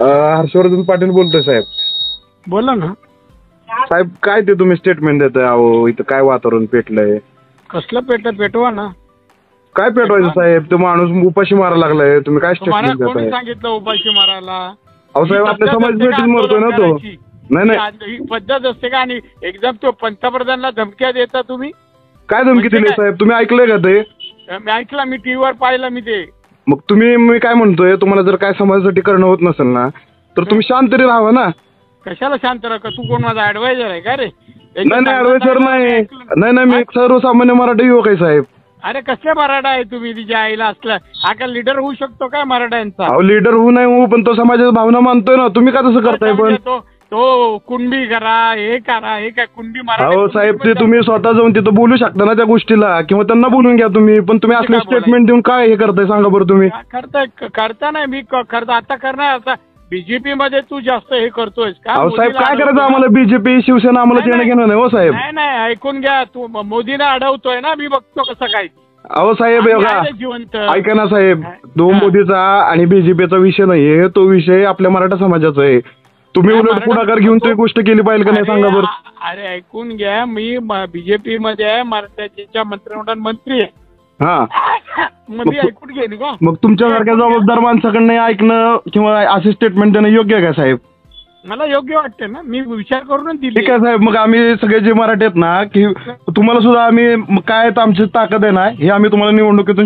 हर्षवर्धन पाटील बोलतोय साहेब. बोला ना. साहेब काय ते तुम्ही स्टेटमेंट देताय? अहो इथं काय वातावरण पेटलंय? कसलं पेटवा ना. काय पेटवायचं साहेब? तो माणूस उपाशी मारायला लागलाय, तुम्ही काय तुम्हाला स्टेटमेंट कोणी देताय? सांगितलं उपाशी मारायला? अहो साहेब आपल्या समाजपेटीत मरतोय ना तो. नाही नाही, ही पद्धत असते का? आणि एकदम तो पंतप्रधानाला धमक्या देता तुम्ही? काय धमकी म्हणजे दिली काय? साहेब? तुम्ही ऐकलंय का ते? मी ऐकला, मी टीव्हीवर पाहिलं मी ते. मग मी काय म्हणतोय, तुम्हाला जर काय समाजासाठी करणं होत नसेल ना तर तुम्ही शांत तरी राहावं ना. कशाला शांत राहा? तू कोण माझा ऍडवायझर आहे का रे? नाही नाही, ऍडवायझर नाही, मी एक सर्वसामान्य मराठी युवक आहे साहेब. अरे कसले मराठा आहे तुम्ही? तिच्या आईला असला हा का लीडर होऊ शकतो काय मराठ्यांचा? अहो लीडर होऊ नाही होऊ, पण तो समाजाच्या भावना मानतोय ना. तुम्ही का तसं करताय? पण तो कुणबी करा, हे करा, हे काय कुणबी मराठा? अहो साहेब ते तुम्ही स्वतः जाऊन तिथं बोलू शकता ना त्या गोष्टीला, किंवा त्यांना बोलून घ्या तुम्ही. पण तुम्ही असले स्टेटमेंट देऊन काय हे करताय सांगा बरं तुम्ही? करता नाही मी करता, आता करणार. आता बीजेपी मध्ये तू जास्त हे करतोय का? अहो साहेब काय करायचं आम्हाला? बीजेपी शिवसेना आम्हाला देणं घेणं नाही हो साहेब. नाही ऐकून घ्या. तू मोदीला अडवतोय ना, मी बघतो कसं काय. अहो साहेब बघा, जिवंत ऐका ना साहेब, तो मोदीचा आणि बीजेपीचा विषय नाहीये, तो विषय आपल्या मराठा समाजाचा आहे. तुम्ही उलट पुढाकार घेऊन ती गोष्ट केली पाहिजे का नाही सांगा बरं? अरे ऐकून घ्या, मी बीजेपी मध्ये आहे, मराठ्याच्या मंत्रिमंडळ मंत्री आहे. हा मग मी ऐकून घेईन का? मग तुमच्यासारख्या जबाबदार माणसाकडनं ऐकणं किंवा असे स्टेटमेंट देणं योग्य आहे का साहेब? मला योग्य वाटते ना, मी विचार करूनच दिली. ठीक आहे साहेब, मग आम्ही सगळे जे मराठी आहेत ना, की तुम्हाला सुद्धा आम्ही काय आमची ताकद आहे ना, हे आम्ही तुम्हाला निवडणुकीतून